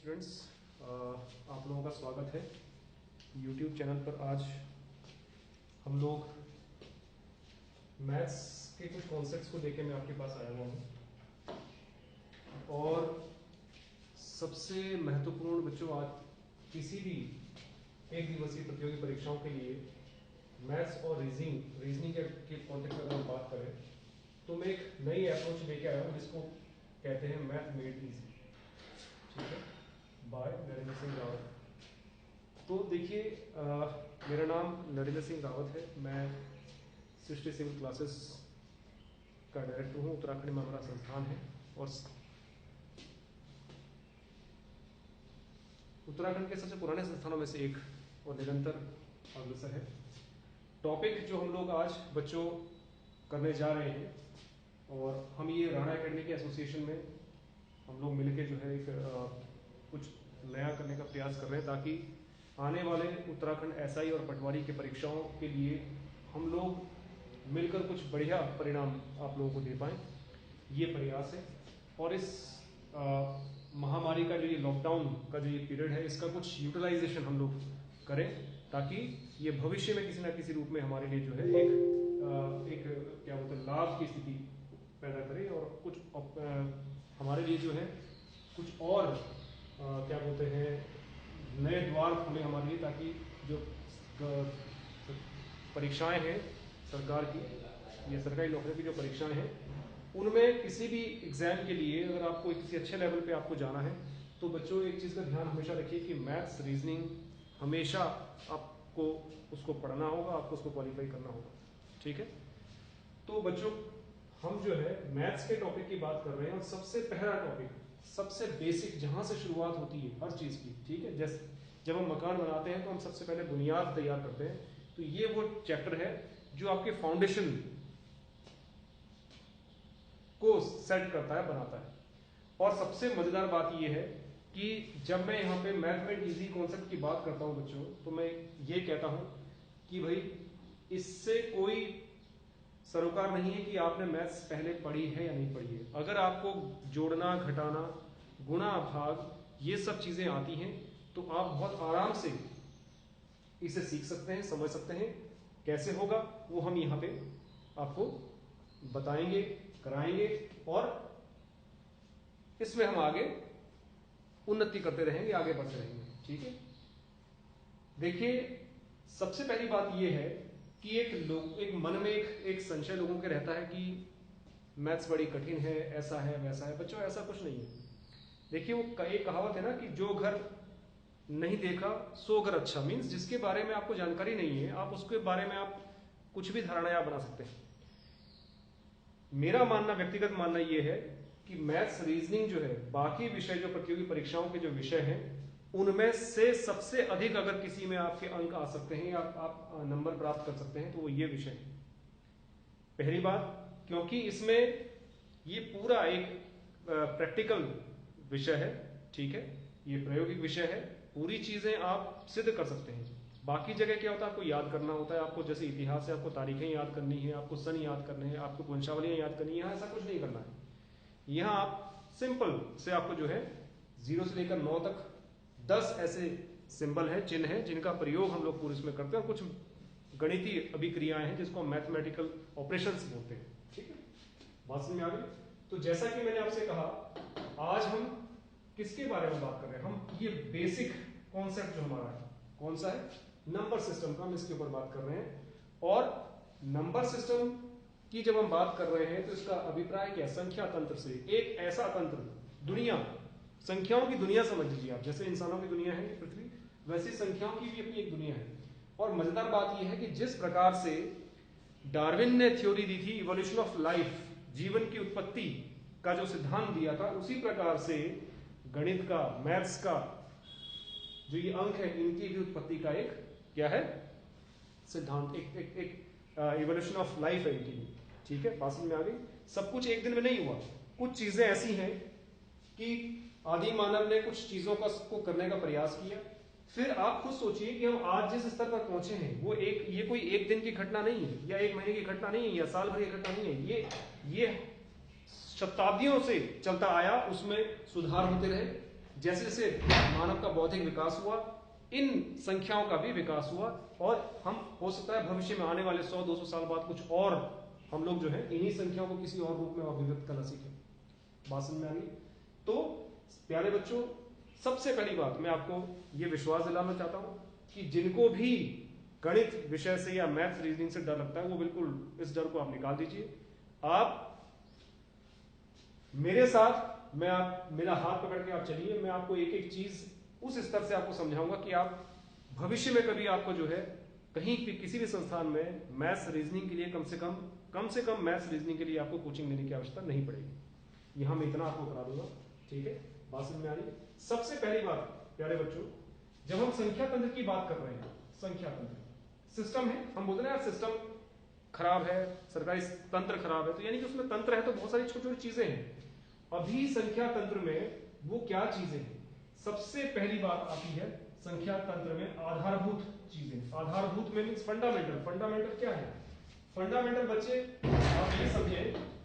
Students, आप लोगों का स्वागत है YouTube चैनल पर। आज हम लोग मैथ्स के कुछ कॉन्सेप्ट्स को लेकर मैं आपके पास आया हुआ हूँ। और सबसे महत्वपूर्ण बच्चों, आज किसी भी एक दिवसीय प्रतियोगी परीक्षाओं के लिए मैथ्स और रीजनिंग के कॉन्टेक्स्ट में अगर हम बात करें तो मैं एक नई अप्रोच लेके आया हूँ जिसको कहते हैं मैथ मेड इजी। ठीक है, बाय नरेंद्र सिंह रावत। तो देखिए, मेरा नाम नरेंद्र सिंह रावत है। मैं सृष्टि सिविल क्लासेस का डायरेक्टर हूँ। उत्तराखंड में हमारा संस्थान है और उत्तराखंड के सबसे पुराने संस्थानों में से एक और निरंतर अग्रसर है। टॉपिक जो हम लोग आज बच्चों करने जा रहे हैं, और हम ये राणा एकेडमी के एसोसिएशन में हम लोग मिलकर जो है एक कुछ नया करने का प्रयास कर रहे हैं, ताकि आने वाले उत्तराखंड एसआई और पटवारी के परीक्षाओं के लिए हम लोग मिलकर कुछ बढ़िया परिणाम आप लोगों को दे पाएँ। ये प्रयास है। और इस महामारी का जो ये लॉकडाउन का जो ये पीरियड है, इसका कुछ यूटिलाइजेशन हम लोग करें, ताकि ये भविष्य में किसी ना किसी रूप में हमारे लिए जो है एक क्या बोलते हैं लाभ की स्थिति पैदा करे, और कुछ हमारे लिए जो है कुछ और क्या बोलते हैं नए द्वार खोले हमारे लिए, ताकि जो परीक्षाएं हैं सरकार की, ये सरकारी नौकरी की जो परीक्षाएं हैं, उनमें किसी भी एग्जाम के लिए अगर आपको किसी अच्छे लेवल पे आपको जाना है तो बच्चों एक चीज़ का ध्यान हमेशा रखिए कि मैथ्स रीजनिंग हमेशा आपको उसको पढ़ना होगा, आपको उसको क्वालिफाई करना होगा। ठीक है, तो बच्चों हम जो है मैथ्स के टॉपिक की बात कर रहे हैं, और सबसे पहला टॉपिक, सबसे बेसिक, जहां से शुरुआत होती है हर चीज की। ठीक है, जैसे जब हम मकान बनाते हैं तो हम सबसे पहले बुनियाद तैयार करते हैं, तो ये वो चैप्टर है जो आपके फाउंडेशन को सेट करता है, बनाता है। और सबसे मजेदार बात यह है कि जब मैं यहाँ पे मैथमेटिक्स इजी कॉन्सेप्ट की बात करता हूँ बच्चों, तो मैं ये कहता हूँ कि भाई इससे कोई सरोकार नहीं है कि आपने मैथ्स पहले पढ़ी है या नहीं पढ़ी है। अगर आपको जोड़ना, घटाना, गुणा, भाग, ये सब चीजें आती हैं तो आप बहुत आराम से इसे सीख सकते हैं, समझ सकते हैं। कैसे होगा वो हम यहाँ पे आपको बताएंगे, कराएंगे, और इसमें हम आगे उन्नति करते रहेंगे, आगे बढ़ते रहेंगे। ठीक है, देखिए सबसे पहली बात यह है कि एक मन में एक संशय लोगों के रहता है कि मैथ्स बड़ी कठिन है, ऐसा है वैसा है। बच्चों ऐसा कुछ नहीं है। देखिए वो एक कहावत है ना कि जो घर नहीं देखा सो घर अच्छा, मीन्स जिसके बारे में आपको जानकारी नहीं है आप उसके बारे में आप कुछ भी धारणाएं बना सकते हैं। मेरा मानना, व्यक्तिगत मानना यह है कि मैथ्स रीजनिंग जो है, बाकी विषय जो प्रतियोगी परीक्षाओं के जो विषय हैं उनमें से सबसे अधिक अगर किसी में आपके अंक आ सकते हैं या आप नंबर प्राप्त कर सकते हैं तो वो ये विषय है। पहली बात, क्योंकि इसमें ये पूरा एक प्रैक्टिकल विषय है। ठीक है, ये प्रायोगिक विषय है, पूरी चीजें आप सिद्ध कर सकते हैं। बाकी जगह क्या होता है, आपको याद करना होता है। आपको जैसे इतिहास है, आपको तारीखें याद करनी है, आपको सन याद करने हैं, आपको वंशावलियां याद करनी है। यहाँ ऐसा कुछ नहीं करना है। यहाँ आप सिंपल से आपको जो है 0 से लेकर 9 तक 10 ऐसे सिंबल हैं, चिन्ह हैं, जिनका प्रयोग हम लोग पूरे इसमें करते हैं, और कुछ गणितीय अभिक्रियाएं हैं जिसको हम मैथमेटिकल ऑपरेशंस बोलते हैं। ठीक है, बात समझ में आ गई। तो जैसा कि मैंने आपसे कहा, आज हम किसके बारे में बात कर रहे हैं, हम ये बेसिक कॉन्सेप्ट जो हमारा है, कौन सा है, नंबर सिस्टम का, हम इसके ऊपर बात कर रहे हैं। और नंबर सिस्टम की जब हम बात कर रहे हैं तो इसका अभिप्राय क्या, संख्या तंत्र से, एक ऐसा तंत्र, दुनिया, संख्याओं की दुनिया समझ लीजिए आप। जैसे इंसानों की दुनिया है पृथ्वी, वैसे संख्याओं की भी अपनी एक दुनिया है। और मजेदार बात यह है कि जिस प्रकार से डार्विन ने थ्योरी दी थी इवोल्यूशन ऑफ लाइफ, जीवन की उत्पत्ति का जो सिद्धांत दिया था, उसी प्रकार से गणित का, मैथ्स का जो ये अंक है, इनकी भी उत्पत्ति का एक क्या है, सिद्धांत, एक इवोल्यूशन ऑफ लाइफ है इनकी भी। ठीक है, बात समझ में आ गई। सब कुछ एक दिन में नहीं हुआ। कुछ चीजें ऐसी हैं कि आदि मानव ने कुछ चीजों को करने का प्रयास किया। फिर आप खुद सोचिए कि हम आज जिस स्तर पर पहुंचे हैं वो ये कोई एक दिन की घटना नहीं है, या एक महीने की घटना नहीं है, या साल भर की घटना नहीं है। ये शताब्दियों से चलता आया, उसमें सुधार होते रहे, जैसे जैसे मानव का बौद्धिक विकास हुआ, इन संख्याओं का भी विकास हुआ, और हम हो सकता है भविष्य में आने वाले 100-200 साल बाद कुछ और हम लोग जो है इन्हीं संख्याओं को किसी और रूप में अभिव्यक्त करना सीखें। बात समझ में आ गई? तो प्यारे बच्चों, सबसे पहली बात मैं आपको ये विश्वास दिलाना चाहता हूं कि जिनको भी गणित विषय से या मैथ्स रीजनिंग से डर लगता है, वो बिल्कुल इस डर को आप निकाल दीजिए। आप मेरे साथ, मेरा हाथ पकड़ के आप चलिए, मैं आपको एक एक चीज उस स्तर से आपको समझाऊंगा कि आप भविष्य में कभी आपको जो है कहीं भी किसी भी संस्थान में मैथ्स रीजनिंग के लिए कम से कम मैथ्स रीजनिंग के लिए आपको कोचिंग लेने की आवश्यकता नहीं पड़ेगी। यहां मैं इतना आपको करा दूंगा, ठीक है? बात समझ में आ रही है? सबसे पहली बात प्यारे बच्चों, जब हम संख्या तंत्र की बात कर रहे हैं, संख्या तंत्र सिस्टम है, हम बोलते हैं यार सिस्टम खराब है, सरकारी तंत्र खराब है, तो यानी कि उसमें तंत्र है तो बहुत सारी छोटी छोटी चीजें हैं। अभी संख्या तंत्र में वो क्या चीजें हैं? सबसे पहली बात आती है संख्या तंत्र में आधारभूत चीजें। आधारभूत में मींस फंडामेंटल। फंडामेंटल क्या है? फंडामेंटल बच्चे आप ये समझे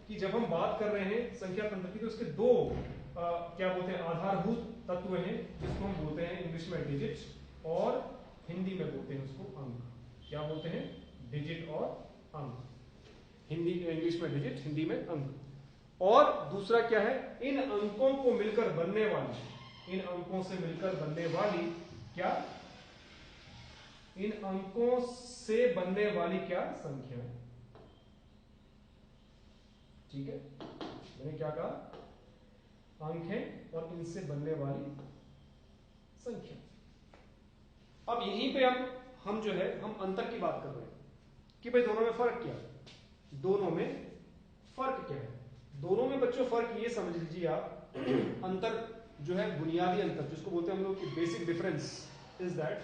कि जब हम बात कर रहे हैं संख्या तंत्र की, तो उसके दो क्या बोलते हैं आधारभूत तत्व हैं, जिसको हम बोलते हैं इंग्लिश में डिजिट, और हिंदी में बोलते हैं उसको अंक। क्या बोलते हैं? डिजिट और अंक। हिंदी इंग्लिश में डिजिट, हिंदी में अंक। और दूसरा क्या है? इन अंकों को मिलकर बनने वाली, इन अंकों से मिलकर बनने वाली क्या? इन अंकों से बनने वाली क्या? संख्या। ठीक है, मैंने क्या कहा? अंक है और इनसे बनने वाली संख्या। अब यहीं पे हम जो है हम अंतर की बात कर रहे हैं कि भाई दोनों में फर्क क्या है? दोनों में फर्क क्या है? दोनों में बच्चों फर्क ये समझ लीजिए आप, अंतर जो है बुनियादी अंतर, जिसको बोलते हैं हम लोग बेसिक डिफरेंस इज दैट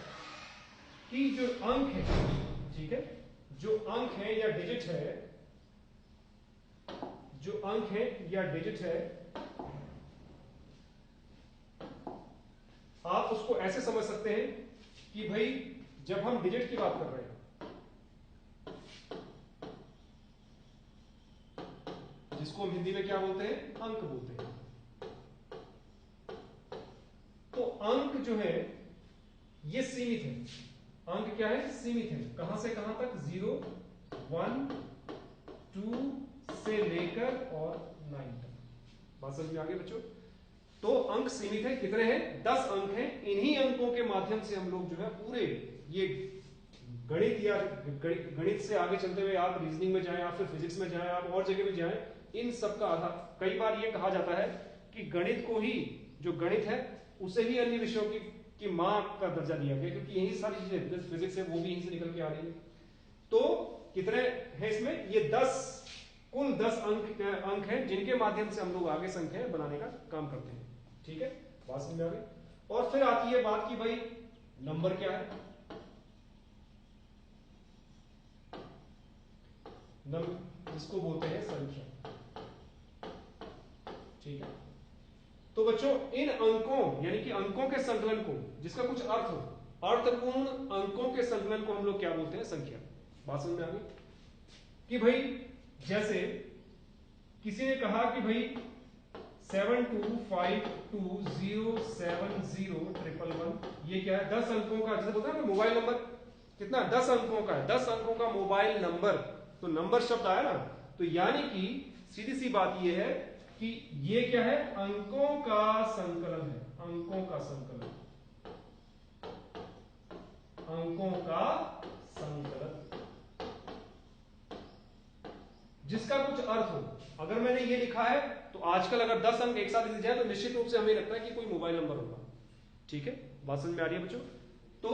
कि जो अंक है, ठीक है, जो अंक है या डिजिट है, जो अंक है या डिजिट है, आप उसको ऐसे समझ सकते हैं कि भाई जब हम डिजिट की बात कर रहे हैं, जिसको हम हिंदी में क्या बोलते हैं? अंक बोलते हैं। तो अंक जो है ये सीमित है। अंक क्या है? सीमित है। कहां से कहां तक? 0, 1, 2 से लेकर और 9 तक। बात समझ में आ गई बच्चों? तो अंक सीमित है। कितने हैं? 10 अंक हैं। इन्हीं अंकों के माध्यम से हम लोग जो है पूरे ये गणित या गणित से आगे चलते हुए आप रीजनिंग में जाएं, आप फिर फिजिक्स में जाएं, आप और जगह भी जाएं, इन सब का आधार, कई बार ये कहा जाता है कि गणित को ही, जो गणित है उसे ही अन्य विषयों की मां का दर्जा दिया गया, क्योंकि यही सारी चीजें फिजिक्स है वो भी यहीं से निकल के आ रही है। तो कितने हैं इसमें? ये 10, कुल 10 अंक हैं जिनके माध्यम से हम लोग आगे संख्याएं बनाने का काम करते हैं। ठीक है, बात समझ में आ गई? और फिर आती है बात कि भाई नंबर क्या है? इसको बोलते हैं संख्या। ठीक है, तो बच्चों इन अंकों यानी कि अंकों के संकलन को, जिसका कुछ अर्थ हो, अर्थपूर्ण अंकों के संकलन को हम लोग क्या बोलते हैं? संख्या। बात समझ में आ गई? कि भाई जैसे किसी ने कहा कि भाई 7252070111, ये क्या है? 10 अंकों का, जैसे बोलते हैं ना मोबाइल नंबर, कितना? 10 अंकों का है, 10 अंकों का मोबाइल नंबर। तो नंबर शब्द आया ना, तो यानी कि सीधी सी बात ये है कि ये क्या है? अंकों का संकलन है। अंकों का संकलन, अंकों का संकलन, जिसका कुछ अर्थ हो। अगर मैंने ये लिखा है तो आजकल अगर 10 अंक एक साथ लिखे जाए तो निश्चित रूप से हमें लगता है कि कोई मोबाइल नंबर होगा। ठीक है, बात समझ में आ रही है बच्चों? तो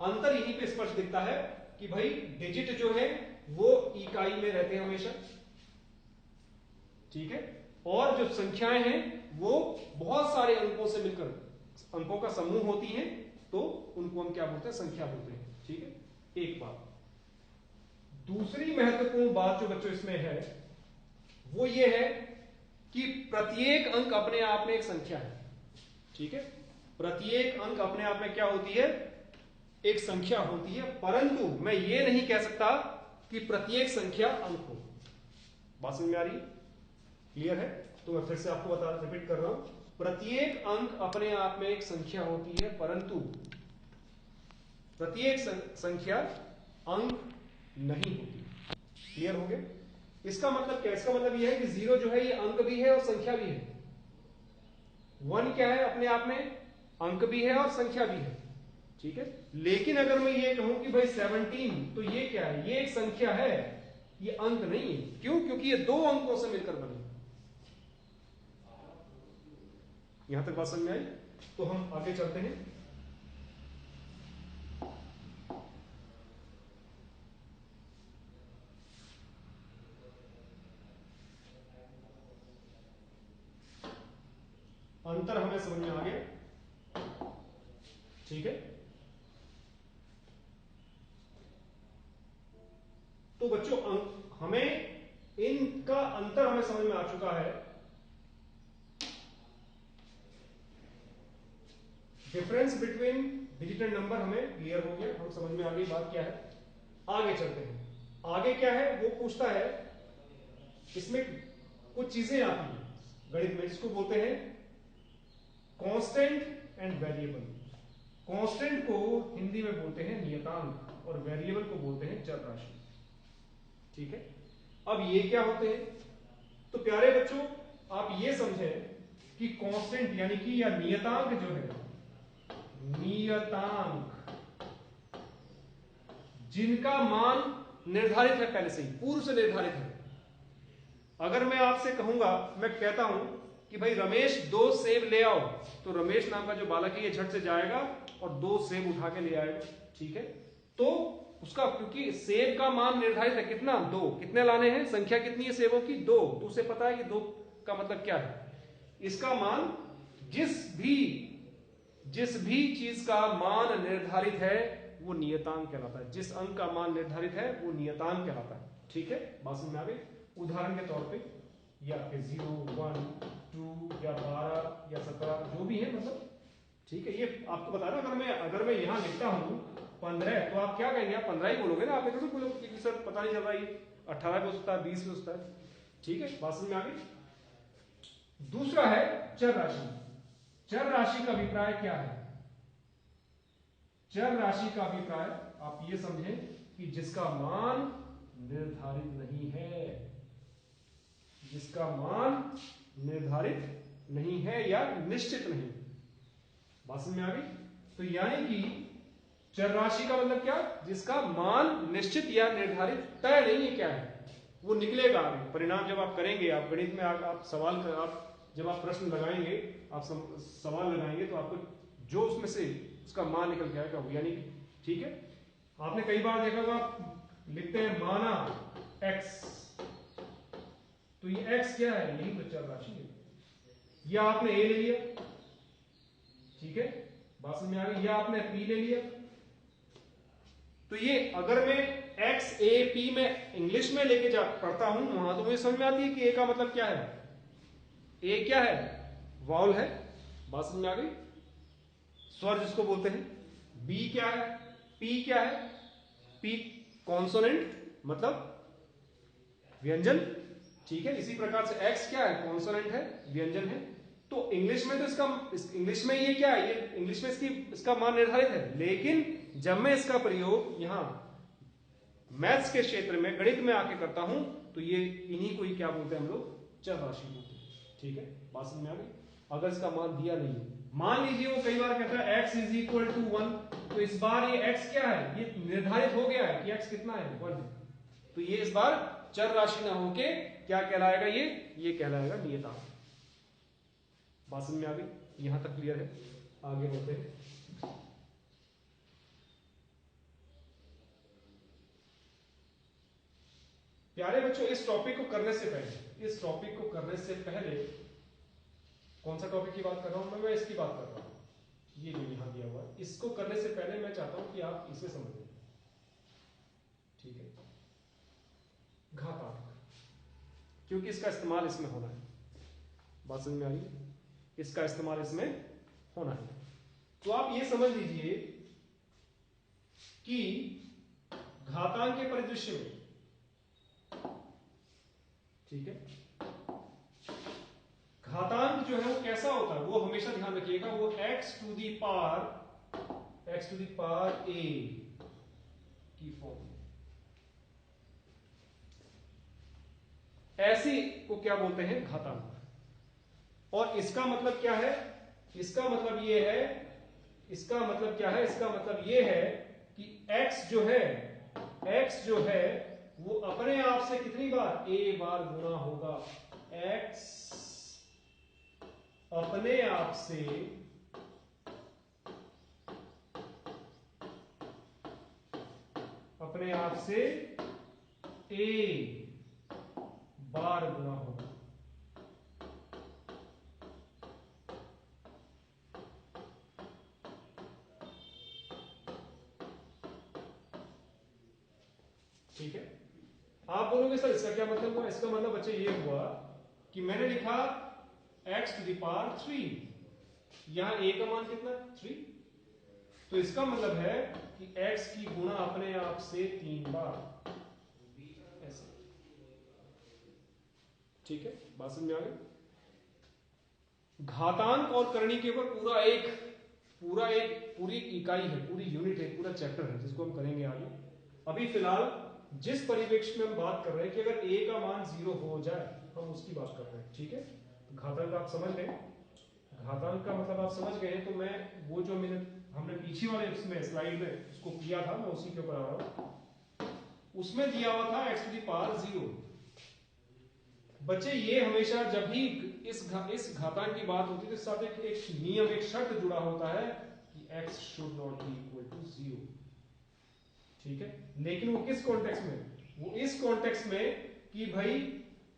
अंतर यहीं पे स्पष्ट दिखता है कि भाई डिजिट जो है वो इकाई में रहते हैं हमेशा। ठीक है, और जो संख्याएं हैं वो बहुत सारे अंकों से मिलकर अंकों का समूह होती हैं, तो उनको हम क्या बोलते हैं? संख्या बोलते हैं। ठीक है, एक बात। दूसरी महत्वपूर्ण बात जो बच्चों इसमें है वो ये है कि प्रत्येक अंक अपने आप में एक संख्या है। ठीक है, प्रत्येक अंक अपने आप में क्या होती है? एक संख्या होती है, परंतु मैं ये नहीं कह सकता कि प्रत्येक संख्या अंक हो। बात समझ में आ रही है? क्लियर है? तो मैं फिर से आपको रिपीट कर रहा हूं प्रत्येक अंक अपने आप में एक संख्या होती है, परंतु प्रत्येक संख्या अंक नहीं होती। क्लियर हो गया? इसका मतलब क्या? इसका मतलब यह है कि 0 जो है ये अंक भी है और संख्या भी है। 1 क्या है? अपने आप में अंक भी है और संख्या भी है। ठीक है, लेकिन अगर मैं ये कहूं कि भाई 17, तो ये क्या है? ये एक संख्या है, ये अंक नहीं है। क्यों? क्योंकि ये 2 अंकों से मिलकर बने। यहां तक बात समझ में आई? तो हम आगे चलते हैं। अंतर हमें समझ में आ गया। ठीक है, तो बच्चों हमें इनका अंतर हमें समझ में आ चुका है। Difference between digit and number हमें क्लियर हो गया, हम समझ में आ गई बात क्या है। आगे चलते हैं। आगे क्या है वो पूछता है, इसमें कुछ चीजें आती हैं गणित में, इसको बोलते हैं कांस्टेंट एंड वेरिएबल। कांस्टेंट को हिंदी में बोलते हैं नियतांक और वेरिएबल को बोलते हैं चर राशि। ठीक है, अब ये क्या होते हैं? तो प्यारे बच्चों आप ये समझें कि कांस्टेंट यानी कि या नियतांक जो है, नियतांक जिनका मान निर्धारित है, पहले से ही पूर्व से निर्धारित है। अगर मैं आपसे कहूंगा, मैं कहता हूं कि भाई रमेश 2 सेब ले आओ, तो रमेश नाम का जो बालक है ये झट से जाएगा और 2 सेब उठा के ले आएगा। ठीक है, तो उसका क्योंकि सेब का मान निर्धारित है कितना? 2। कितने लाने हैं? संख्या कितनी है सेबों की? 2। तो उसे पता है कि 2 का मतलब क्या है। इसका मान जिस भी चीज का मान निर्धारित है वो नियतांक कहलाता है। जिस अंक का मान निर्धारित है वो नियतांक कहलाता है। ठीक है, बात समझ में आ गई? उदाहरण के तौर पे ये आपके 0, 1, 2 या 12 या 17 जो भी है, मतलब ठीक है, ये आपको बता रहा। अगर मैं यहां लिखता हूं 15, तो आप क्या कहेंगे? आप 15 ही बोलोगे ना, आप इधर बोलोगे कि सर पता नहीं चल रहा, ये 18 भी हो सकता है, 20 भी हो सकता है। ठीक है, बात समझ में आ गई? दूसरा है चर राशि। चर राशि का अभिप्राय क्या है? चर राशि का अभिप्राय आप ये समझें कि जिसका मान निर्धारित नहीं है, जिसका मान निर्धारित नहीं है या निश्चित नहीं। बात समझ में आ गई? तो यानी कि चर राशि का मतलब क्या? जिसका मान निश्चित या निर्धारित तय नहीं है। क्या है वो? निकलेगा आगे परिणाम जब आप करेंगे। आप गणित में आप सवाल कर, आप जब आप प्रश्न लगाएंगे, आप सवाल लगाएंगे, तो आपको जो उसमें से उसका मान निकल के आएगा वो, यानी ठीक है। आपने कई बार देखा होगा, आप लिखते हैं माना x, तो ये x क्या है? यही तो चर राशि है। या आपने a ले लिया, ठीक है, बात समझ में आ गई? या आपने p ले लिया, तो ये अगर मैं x a p में इंग्लिश में लेके जा पढ़ता हूं वहां, तो मुझे समझ में आती है कि a का मतलब क्या है। a क्या है? वाउल है। बात समझ में आ गई? स्वर जिसको बोलते हैं। b क्या है? p क्या है? p कॉन्सोनेंट, मतलब व्यंजन। ठीक है, इसी प्रकार से x क्या है? कॉन्सोनेंट है, व्यंजन है। तो इंग्लिश में तो इंग्लिश में ये क्या है? ये इंग्लिश में इसका मान निर्धारित है, लेकिन जब मैं इसका प्रयोग यहां मैथ्स के क्षेत्र में, गणित में आके करता हूं, तो ये इन्हीं को ही क्या बोलते हैं हम लोग? चर राशि बोलते हैं। ठीक है, बात समझ में आ गई? अगर इसका मान दिया नहीं है, मान लीजिए वो कई बार कहता है x इज इक्वल टू 1, तो इस बार ये x क्या है? ये निर्धारित हो गया है कि x कितना है? 1। तो ये इस बार चर राशि ना होके क्या कहलाएगा? ये कहलाएगा नियतांक। बात समझ में आ गई? यहां तक क्लियर है? आगे बढ़ते हैं। प्यारे बच्चों, इस टॉपिक को करने से पहले कौन सा टॉपिक की बात कर रहा हूं मैं इसकी बात कर रहा हूं। ये जो यहां दिया हुआ है, इसको करने से पहले मैं चाहता हूं कि आप इसे समझें। ठीक है, घातांक, क्योंकि इसका इस्तेमाल इसमें होना है। बात समझ में आ रही? इसका इस्तेमाल इसमें होना है। तो आप ये समझ लीजिए कि घातांक के परिदृश्य में, ठीक है, घातांक जो है वो कैसा होता है, वो हमेशा ध्यान रखिएगा, वो x to the power a की फॉर्म में। ऐसी को क्या बोलते हैं, घातांक। और इसका मतलब क्या है, इसका मतलब ये है, इसका मतलब क्या है, इसका मतलब ये है कि x जो है वो अपने आप से कितनी बार, a बार गुणा होगा। x अपने आप से a बार गुणा होगा। ठीक है, आप बोलोगे सर इसका क्या मतलब हुआ, इसका मतलब बच्चे ये हुआ कि मैंने लिखा x टू दी पावर 3, यहां a का मान कितना 3, तो इसका मतलब है कि x की गुणा अपने आप से 3 बार, ऐसे। ठीक है, बात समझ में आ गई। घातांक और करणी के ऊपर पूरी इकाई है, पूरी यूनिट है, पूरा चैप्टर है, जिसको हम करेंगे आगे। अभी फिलहाल जिस परिप्रेक्ष्य में हम बात कर रहे हैं कि अगर a का मान 0 हो जाए, हम उसकी बात कर रहे हैं। ठीक है, तो घातांक आप समझ गए, घातांक का मतलब आप समझ गए, तो मैं वो जो हमने पीछे वाले इसमें स्लाइड में उसको किया था, मैं उसी के ऊपर आ रहा हूं। उसमें दिया हुआ था x टू दी पावर 0। बच्चे ये हमेशा जब भी इस घातांक की बात होती है तो साथ एक नियम, एक शर्त जुड़ा होता है कि x should not be equal to 0। ठीक है, लेकिन वो किस कॉन्टेक्स्ट में, वो इस कॉन्टेक्स्ट में कि भाई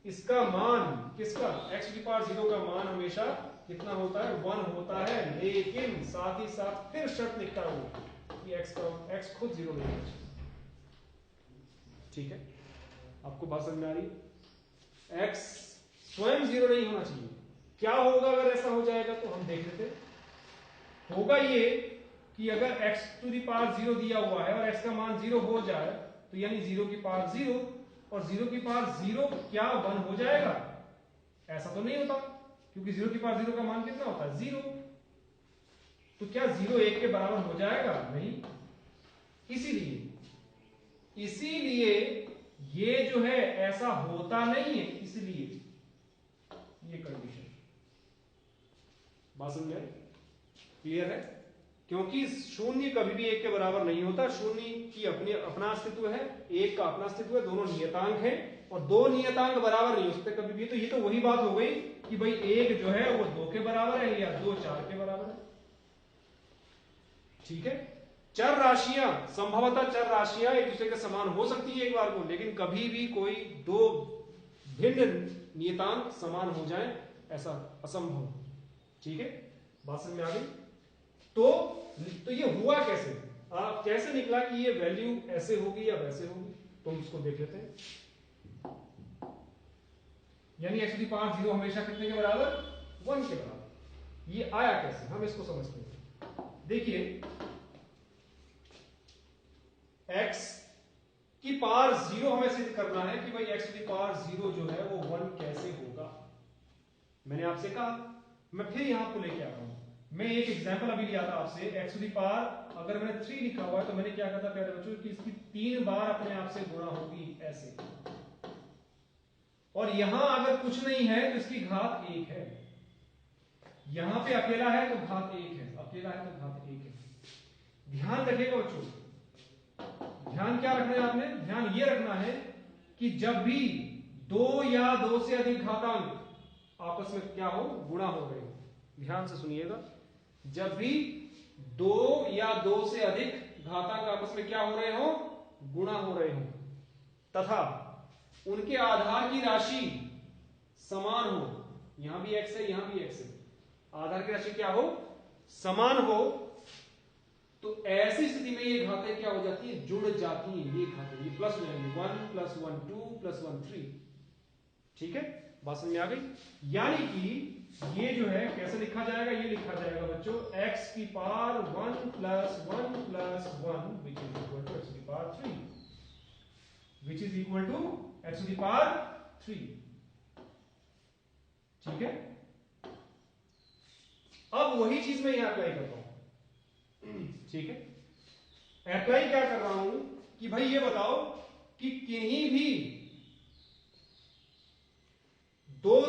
इसका मान, किसका, x की पावर 0 का मान हमेशा कितना होता है, 1 होता है, लेकिन साथ ही साथ फिर शर्त लिखता हूं कि x खुद 0 नहीं होना चाहिए। ठीक है, आपको बात समझ में आ रही है, x स्वयं 0 नहीं होना चाहिए। क्या होगा अगर ऐसा हो जाएगा, तो हम देख लेते हैं। होगा ये कि अगर x टू दी पावर 0 दिया हुआ है और x का मान 0 हो जाए, तो यानी 0 की पावर 0, और 0 की पावर 0 क्या 1 हो जाएगा, ऐसा तो नहीं होता, क्योंकि 0 की पावर 0 का मान कितना होता है, 0। तो क्या 0 1 के बराबर हो जाएगा, नहीं। इसीलिए ये जो है ऐसा होता नहीं है, इसलिए ये कंडीशन। बात समझ में क्लियर है, क्योंकि शून्य कभी भी 1 के बराबर नहीं होता, शून्य की अपना अस्तित्व है, 1 का अपना अस्तित्व है, दोनों नियतांक हैं, और दो नियतांक बराबर नहीं हो सकते कभी भी। तो ये तो वही बात हो गई कि भाई 1 जो है वो 2 के बराबर है, या 2 4 के बराबर है। ठीक है, चर राशियां, संभवतः चर राशियां एक दूसरे के समान हो सकती है एक बार को, लेकिन कभी भी कोई दो भिन्न नियतांक समान हो जाए ऐसा असंभव। ठीक है, बात समझ में आ गई। तो ये हुआ कैसे, कैसे निकला कि ये वैल्यू ऐसे होगी या वैसे होगी, तो हम इसको देख लेते हैं। यानी x की पावर 0 हमेशा कितने के बराबर, 1 के बराबर। ये आया कैसे, हम इसको समझते हैं। देखिए, x की पावर 0 हमें सिद्ध करना है कि भाई x की पावर 0 जो है वो 1 कैसे होगा। मैंने आपसे कहा, मैं फिर यहां को लेके आता हूं। मैं एक एग्जांपल अभी लिया था आपसे, x की पावर अगर मैंने 3 लिखा हुआ है, तो मैंने क्या कहा था प्यारे बच्चों कि इसकी 3 बार अपने आप से गुणा होगी ऐसे, और यहां अगर कुछ नहीं है तो इसकी घात 1 है। यहां पे अकेला है तो घात 1 है, अकेला है तो घात 1 है। ध्यान रखिएगा बच्चों, ध्यान क्या रखना है आपने, ध्यान ये रखना है कि जब भी 2 या 2 से अधिक घातांक आपस में क्या हो, गुणा हो रहे हो, ध्यान से सुनिएगा, जब भी 2 या 2 से अधिक घातांक आपस में क्या हो रहे हो, गुणा हो रहे हो, तथा उनके आधार की राशि समान हो, यहां भी x है, यहां भी x है, आधार की राशि क्या हो, समान हो, तो ऐसी स्थिति में ये घातें क्या हो जाती है, जुड़ जाती हैं। ये घातें ये प्लस हो जाएंगे, 1 + 1 2 + 1 3। ठीक है, बात समझ में आ गई। यानी कि ये जो है कैसे लिखा जाएगा, ये लिखा जाएगा बच्चों x की power 1 + 1 + 1 which is equal to x की power 3, which is equal to x की पावर 3। ठीक है, अब वही चीज मैं यहां अप्लाई करता हूं, ठीक है। अप्लाई क्या कर रहा हूं कि भाई ये बताओ कि किन्हीं भी दो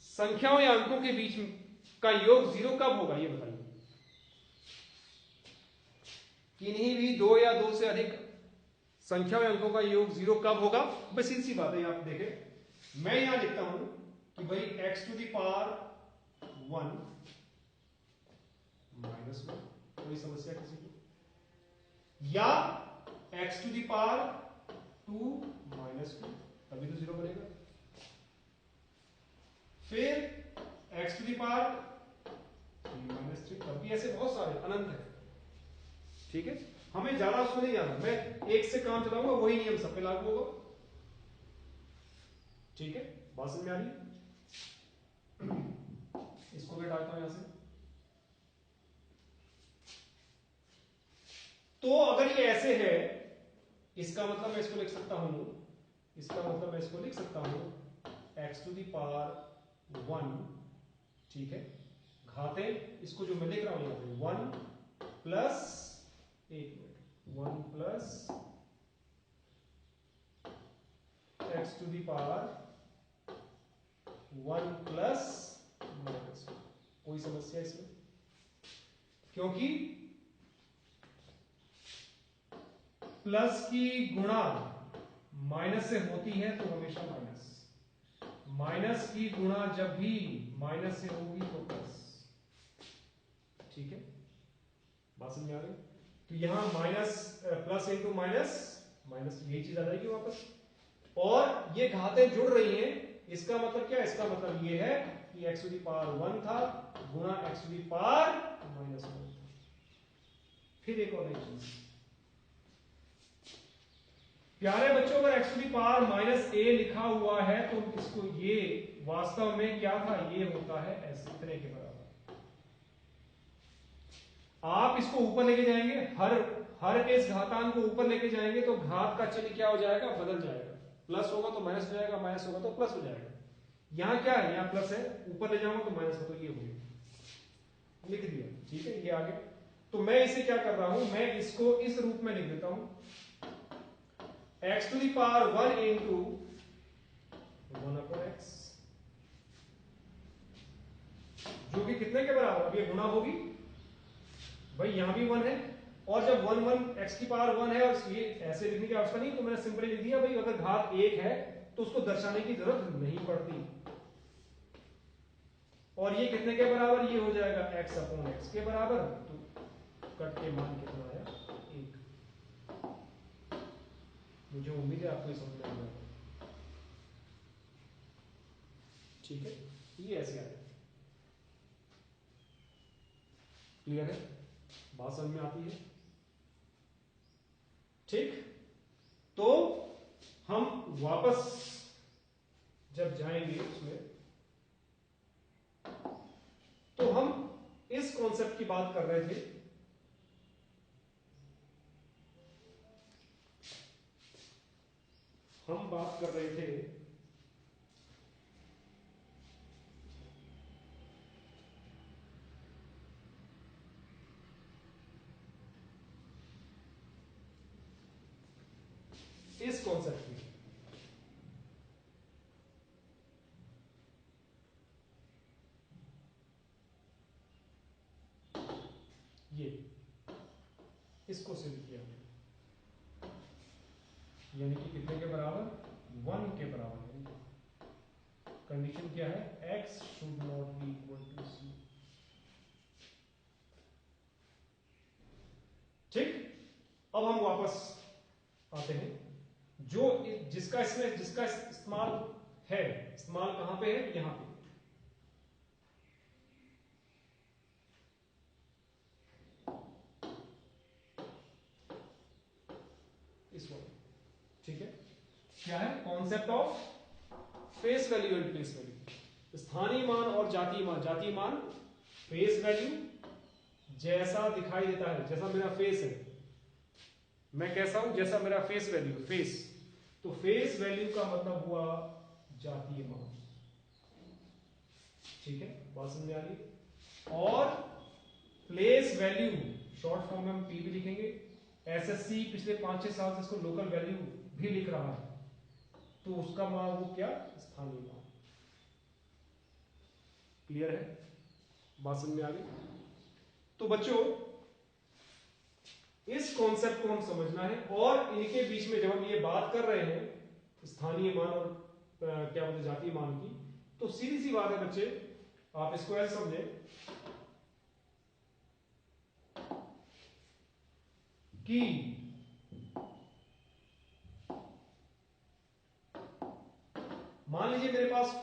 संख्याओं या अंकों के बीच का योग 0 कब होगा, ये बताइए। किन्हीं भी दो या दो से अधिक संख्याओं या अंकों का योग 0 कब होगा? बस सीधी सी बात है, आप देखें मैं यहां लिखता हूं कि भाई x to the power 1 minus 1, कोई समस्या किसी को, या x to the power 2 minus 2, तभी तो 0 बनेगा। फिर x to the power 3 minus 3, तब भी ऐसे बहुत सारे अनंत है, ठीक है। हमें ज्यादा उसमें नहीं जाना, मैं एक से काम चलाऊंगा, वही नियम सब पे लागू होगा, ठीक है। बात समझ में आ रही है? इसको मैं डालता हूं यहां से। तो अगर ये ऐसे है, इसका मतलब मैं इसको लिख सकता हूं, इसका मतलब मैं इसको लिख सकता हूं x टू द पावर 1, ठीक है, घाते इसको जो मैं लिख रहा हूं यहां पे 1 plus 1 plus x to the power 1 plus minus 1, कोई समस्या इसमें? क्योंकि प्लस की गुणा माइनस से होती है तो हमेशा माइनस, माइनस की गुणा जब भी माइनस से होगी तो प्लस, ठीक है। बात समझ में आ रही? तो यहां minus plus into minus minus, यही चीज आ जाएगी वापस। और ये घातें जुड़ रही हैं, इसका मतलब क्या? इसका मतलब ये है कि x टू द पावर 1 था गुणा x to the power minus 1 था। फिर एक और चीज प्यारे बच्चों, अगर x to the power minus a लिखा हुआ है तो इसको ये वास्तव में क्या था? ये होता है ऐसे इतने के बराबर। आप इसको ऊपर लेके जाएंगे, हर के इस घातांक को ऊपर लेके जाएंगे तो घात का चिन्ह क्या हो जाएगा? बदल जाएगा। प्लस होगा तो माइनस हो जाएगा, माइनस होगा तो प्लस हो जाएगा। यहां क्या है? यहां प्लस है, ऊपर ले जाऊंगा तो माइनस है, तो ये हो गया, लिख दिया, ठीक है। ये आगे तो मैं इसे क्या कर रहा हूं, मैं इसको इस रूप में लिख देता हूं x to the power 1 into 1 upon x, जो कि कितने के बराबर? अब ये गुणा होगी भाई, यहां भी 1 है, और जब 1 1 x की पावर 1 है, और ये ऐसे लिखने की आवश्यकता नहीं, तो मैंने सिंपली लिख दिया भाई, अगर घात 1 है तो उसको दर्शाने की जरूरत नहीं पड़ती। और ये कितने के बराबर? ये हो जाएगा x अपॉन x के बराबर। तो कट के मान कितना आया? 1। मुझे उम्मीद है आपको समझ में आ जाएगा, ठीक है। ये ऐसे आया, क्लियर है? बात समझ में आती है? ठीक। तो हम वापस जब जाएंगे उसमें, तो हम इस कॉन्सेप्ट की बात कर रहे थे, हम बात कर रहे थे इस कॉन्सेप्ट की। ये इसको सिद्ध किया, यानी कि कितने के बराबर? 1 के बराबर। कंडीशन क्या है? x should not be equal to c, ठीक। अब हम वापस आते हैं, जो जिसका इस्तेमाल है, इस्तेमाल कहां पे है? यहां पे। इस वाले, ठीक है। क्या है? Concept of face value and place value. स्थानीय मान और जातीय मान। जातीय मान फेस वैल्यू, जैसा दिखाई देता है, जैसा मेरा फेस है, मैं कैसा हूं? जैसा मेरा फेस वैल्यू, फेस। तो फेस वैल्यू का मतलब हुआ जातीय मान। ठीक है, बात समझ में आ रही। और प्लेस वैल्यू शॉर्ट फॉर्म में हम पी भी लिखेंगे। एसएससी पिछले 5-6 साल से इसको लोकल वैल्यू भी लिख रहा है, तो उसका मान वो क्या, स्थानीय मान। क्लियर है, बात समझ में आ गई। तो बच्चों इस कॉन्सेप्ट को हम समझना है, और इनके बीच में जब हम ये बात कर रहे हैं स्थानीय मान और क्या बोलते जातीय मान की, तो सीधी सी बात है बच्चे, आप इसको ऐसे समझे कि मान लीजिए मेरे पास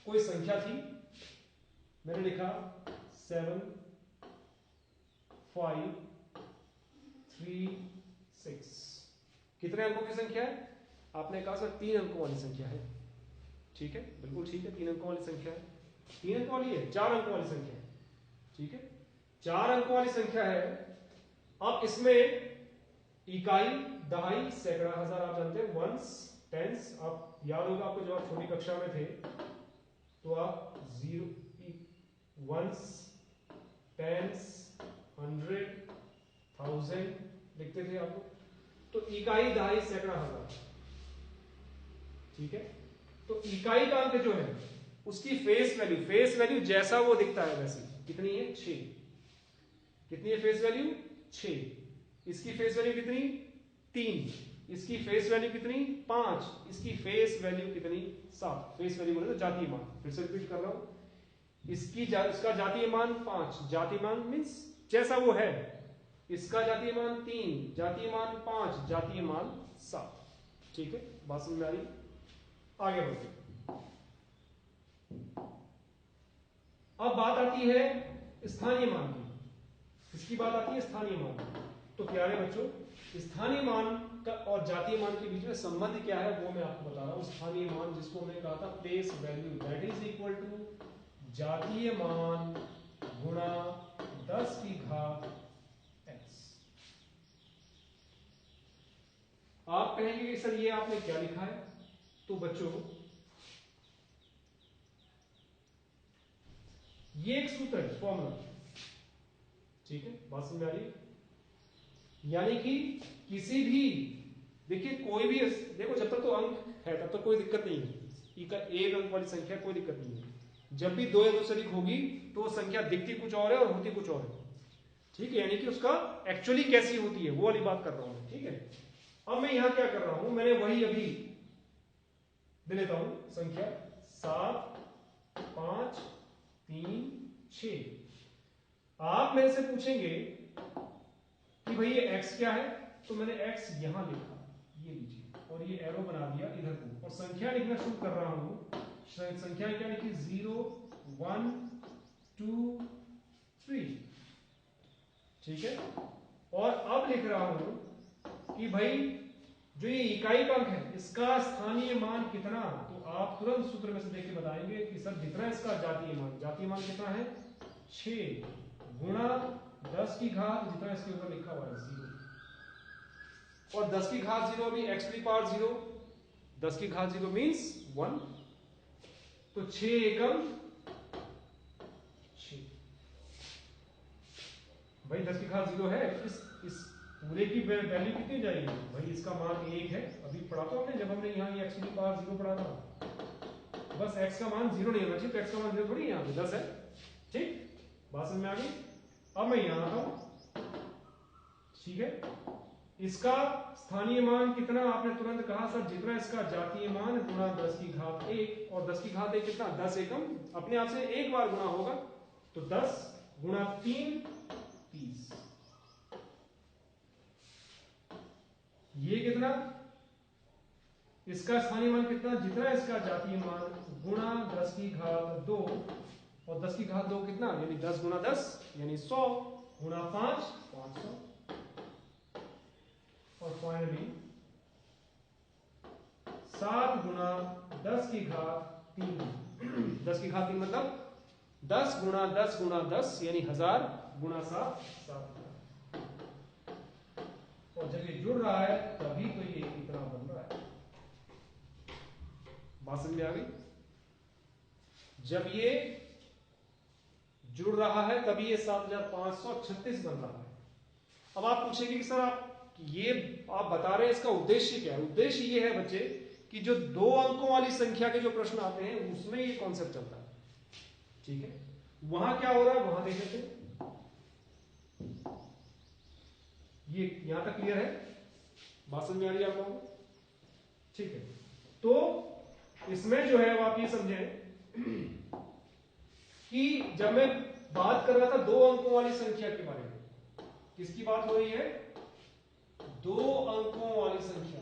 कोई संख्या थी, मैंने लिखा 7 5 3 6। कितने अंकों की संख्या है? आपने कहा सर 3 अंकों वाली संख्या है। ठीक है, बिल्कुल ठीक है, 3 अंकों वाली संख्या है। 3 अंकों वाली है, 4 अंकों वाली संख्या है। ठीक है, 4 अंकों वाली संख्या है। अब इसमें इकाई, दहाई, सैकड़ा, हजार आप जानते हैं, वंस, टेंस। आप याद होगा आपको जब आप छोटी कक्षा में थे तो आप 0, वंस, टेंस, 100, 1000 लिखते थे आपको। तो इकाई, दहाई, सैकड़ा, हजार। ठीक है, तो इकाई का अंक जो है उसकी फेस वैल्यू जैसा वो दिखता है वैसी कितनी है, 6। कितनी है फेस वैल्यू, 6। इसकी फेस वैल्यू कितनी, 3। इसकी फेस वैल्यू कितनी, 5। इसकी फेस वैल्यू कितनी, 7। फेस वैल्यू बोले तो जातीय मान, फिर से रिपीट कर रहा हूं, इसका जातीय मान 5, जातीय मान मीन्स जैसा वो है। इसका जातीय मान 3, जातीय मान 5, जातीय मान 7। ठीक है, बात समझ में आ रही। आगे बढ़ते, अब बात आती है स्थानीय मान की। इसकी बात आती है स्थानीय मान की। तो प्यारे बच्चों, स्थानीय मान का और जातीय मान के बीच में संबंध क्या है वो मैं आपको बता रहा हूं। स्थानीय मान जिसको हमने कहा था place value, that is equal to जातीय मान गुणा 10 की घात x। आप कहेंगे कि सर ये आपने क्या लिखा है? तो बच्चों ये एक सूत्र है, फॉर्मूला। ठीक है, बात समझ आ रही है? यानी कि किसी भी, देखिए कोई भी, देखो जब तक तो अंक है तब तक कोई दिक्कत नहीं है। एक अंक वाली संख्या कोई दिक्कत नहीं है। जब भी 2 या 2 से अधिक होगी तो वो संख्या दिखती कुछ और है और होती कुछ और है। ठीक है, यानी कि उसका एक्चुअली कैसी होती है वो वाली बात कर रहा हूं। ठीक है, अब मैं यहां क्या कर रहा हूं, मैंने वही अभी दे लेता हूं संख्या 7 5 3 6। आप मेरे से पूछेंगे कि भाई ये x क्या है, तो मैंने x यहां लिखा, ये लीजिए, और ये एरो बना दिया इधर को, और संख्या लिखना शुरू कर रहा हूं। संख्या क्या लिखी, 0 1 2 3। ठीक है, और अब लिख रहा हूं कि भाई जो ये इकाई का अंक है इसका स्थानीय मान कितना। तो आप तुरंत सूत्र में से देख के बताएंगे कि सर जितना इसका जातीय मान कितना है, 6 गुणा 10 की घात, जितना इसके ऊपर लिखा हुआ है 0, और 10 की घात 0 अभी x की पावर 0, 10 की घात 0 मीन्स 1। तो 6 एकम 6। भाई 10 की घात 0 है, इस पूरे की वैल्यू कितनी जाएगी भाई, इसका मान 1 है। अभी पढ़ा था हमने जब हमने यहाँ x की पावर 0 पढ़ा था। बस x का मान 0 नहीं होना चाहिए, तो x का मान 0 थोड़ी यहाँ पे 10 है। ठीक, बात समझ में आ गई। अब मैं यहां आता हूं। ठीक है, इसका स्थानीय मान कितना, आपने तुरंत कहा सर जितना इसका जातीय मान गुणा 10 की घात 1, और 10 की घात 1 कितना, 10 एकम, अपने आप से एक बार गुणा होगा, तो 10 गुणा 3 30। ये कितना, इसका स्थानीय मान कितना, जितना इसका जातीय मान गुणा 10 की घात 2, और 10 की घात 2 कितना, यानी 10 गुणा 10 यानी 100, गुणा 5 500, और फाइनली 7 गुणा 10 की घात 3। 10 की घात 3 मतलब 10 गुणा 10 गुणा 10 यानी 1000 गुणा 7 7। और जब ये जुड़ रहा है तभी तो ये इतना बन रहा है। बात समझ में आ गई। जब ये जुड़ रहा है, तभी ये 7536 बन रहा है। अब आप पूछेंगे कि सर आप ये आप बता रहे हैं, इसका उद्देश्य क्या है? उद्देश्य ये है बच्चे कि जो 2 अंकों वाली संख्या के जो प्रश्न आते हैं उसमें ये कॉन्सेप्ट चलता है। ठीक है, वहां क्या हो रहा है वहां देख लेते हैं। ये यहां तक क्लियर है? बात समझ में आ रही है आप लोगों को? ठीक है, तो इसमें जो है आप ये समझें कि जब मैं बात कर रहा था 2 अंकों वाली संख्या के बारे में, किसकी बात हो रही है? 2 अंकों वाली संख्या।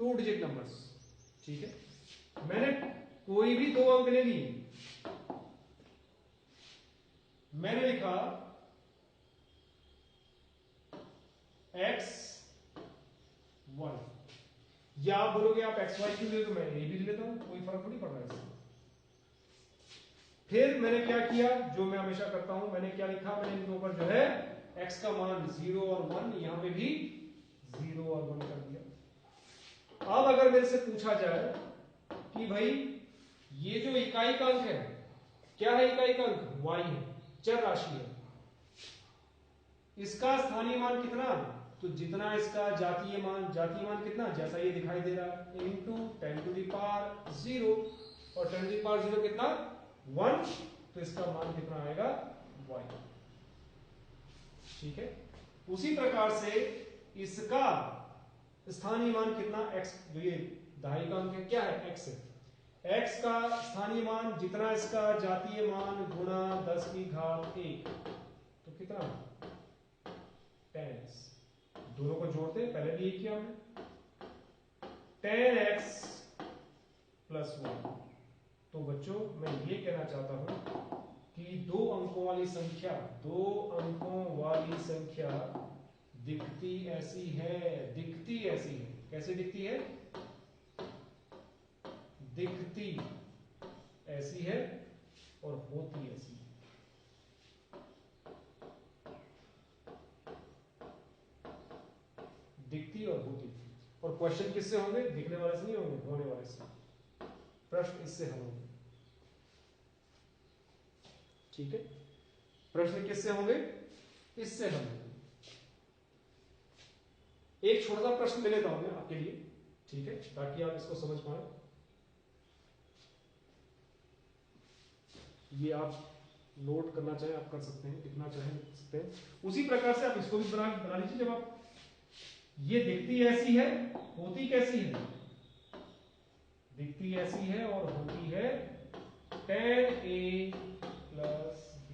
Two digit numbers. ठीक है, मैंने कोई भी 2 अंक ले लिए, मैंने लिखा x1, या आप बोलोगे आप xy क्यों ले, तो मैं ये भी ले लेता हूं, कोई फर्क थोड़ी पड़ रहा है इससे। फिर मैंने क्या किया, जो मैं हमेशा करता हूं, मैंने क्या लिखा, मैंने इनके ऊपर जो है x का मान 0 और 1, यहां पे भी 0 और 1 कर दिया। अब अगर मेरे से पूछा जाए कि भाई ये जो इकाई का अंक है, क्या है इकाई का अंक? y है, चर राशि है, इसका स्थानीय मान कितना? तो जितना इसका जातीय मान कितना, जैसा ये दिखाई दे रहा है, इंटू 10 टू द पावर 0, और 10 टू द पावर 0 कितना? 1, तो इसका मान कितना आएगा? y। ठीक है, उसी प्रकार से इसका स्थानीय मान कितना? x, जो ये दहाई का अंक है, क्या है? x है। x का स्थानीय मान जितना इसका जातीय मान गुणा 10 की घात 1, तो कितना? 10x। दोनों को जोड़ते हैं, पहले भी ये किया हमने, 10x प्लस 1। तो बच्चों मैं ये कहना चाहता हूं कि 2 अंकों वाली संख्या दिखती ऐसी है, कैसे दिखती है? दिखती ऐसी है और होती ऐसी है। दिखती और होती। और क्वेश्चन किससे होंगे? दिखने वाले से नहीं होंगे, होने वाले से। प्रश्न इससे हल होंगे। ठीक है, प्रश्न किससे होंगे? इससे हल होंगे। एक छोटा सा प्रश्न ले लेता हूं मैं आपके लिए, ठीक है, ताकि आप इसको समझ पाए। ये आप नोट करना चाहें आप कर सकते हैं, लिखना चाहें लिख सकते हैं। उसी प्रकार से आप इसको भी बना लीजिए। जब आप ये दिखती ऐसी है, होती कैसी है? दिखती ऐसी है और होती है 10a प्लस b।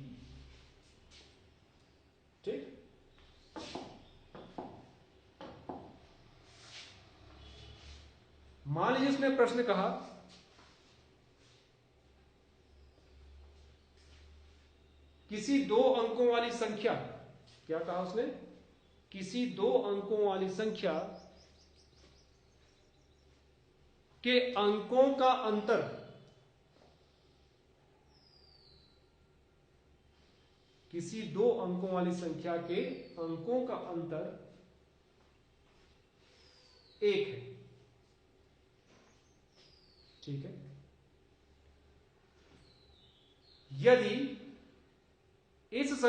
ठीक, मान लीजिए उसने प्रश्न कहा किसी 2 अंकों वाली संख्या, क्या कहा उसने? किसी 2 अंकों वाली संख्या के अंकों का अंतर किसी 2 अंकों वाली संख्या के अंकों का अंतर 1 है। ठीक है, यदि इस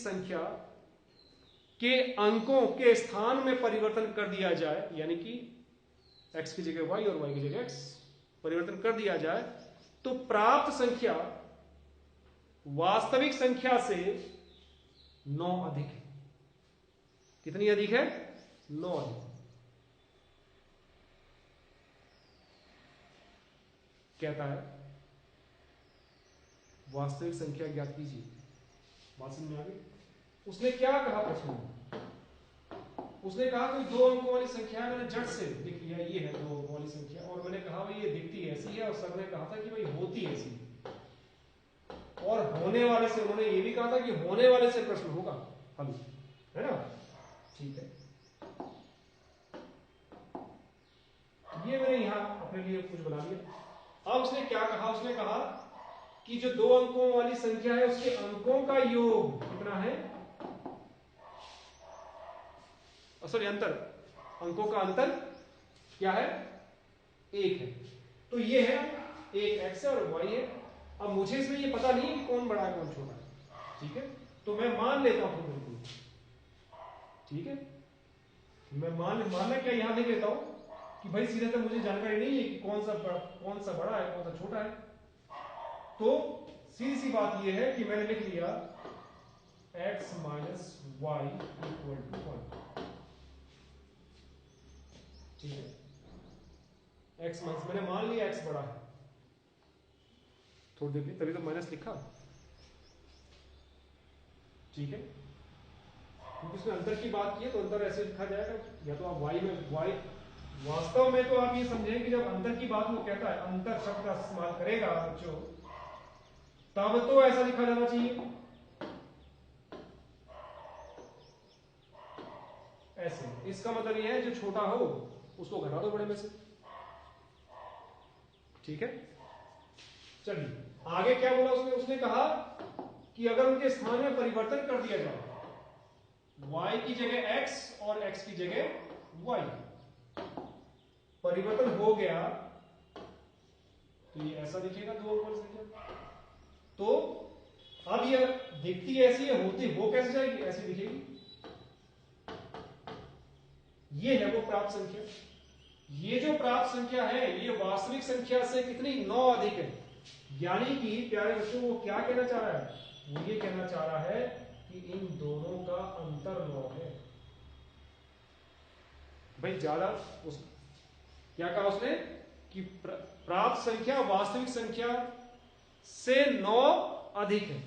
संख्या के अंकों के स्थान में परिवर्तन कर दिया जाए, यानी कि x की जगह y और y की जगह x परिवर्तन कर दिया जाए, तो प्राप्त संख्या वास्तविक संख्या से 9 अधिक है। कितनी अधिक है? 9 अधिक। कहता है वास्तविक संख्या ज्ञात कीजिए। बात समझ में आ गई? उसने क्या कहा प्रश्न में? उसने कहा कोई 2 अंकों वाली संख्या है, मैंने झट से लिख लिया ये है 2 अंकों वाली संख्या, और मैंने कहा भाई ये दिखती ऐसी है, और सर ने कहा था कि भाई होती ऐसी है, और होने वाले से उन्होंने ये भी कहा था कि होने वाले से प्रश्न होगा हल, है ना? ठीक है, ये मैंने यहां अपने लिए कुछ बना लिया। अब उसने क्या कहा? उसने कहा कि जो दो अंकों वाली संख्या है उसके अंकों का योग कितना है, सॉरी अंतर, अंकों का अंतर क्या है, 1 है। तो ये है एक x है और y है। अब मुझे इसमें ये पता नहीं है कि कौन बड़ा है कौन छोटा है, ठीक है, तो मैं मान लेता हूं बिल्कुल, ठीक है, मैं मानना क्या यहां लिख लेता हूं कि भाई सीधे तो मुझे जानकारी नहीं है कि कौन सा बड़ा है कौन सा छोटा है। तो सीधी सी बात यह है कि मैंने लिख लिया x minus y equal to 1, ठीक है, x माइनस, मैंने मान लिया x बड़ा है, थोड़ी देर में तभी तो माइनस लिखा, ठीक है, क्योंकि उसने अंतर की बात की है तो अंतर ऐसे लिखा जाएगा, या तो आप y में y, वास्तव में तो आप ये समझें कि जब अंतर की बात वो कहता है, अंतर शब्द का इस्तेमाल करेगा बच्चों, तब तो ऐसा लिखा जाना चाहिए, ऐसे। इसका मतलब ये है जो छोटा हो उसको घटा दो बड़े में से, ठीक है। चलिए आगे क्या बोला उसने कहा कि अगर उनके स्थान में परिवर्तन कर दिया जाए, y की जगह x और x की जगह y, परिवर्तन हो गया तो ये ऐसा दिखेगा दो अंकों वाली संख्या। तो अब ये दिखती ऐसी है, होती हो कैसे जाएगी, ऐसी दिखेगी। ये है वो प्राप्त संख्या। ये जो प्राप्त संख्या है ये वास्तविक संख्या से कितनी 9 अधिक है, यानी कि प्यारे बच्चों वो क्या कहना चाह रहा है, वो ये कहना चाह रहा है कि इन दोनों का अंतर 9 है। भाई ज्यादा क्या कहा उसने कि प्राप्त संख्या वास्तविक संख्या से 9 अधिक है।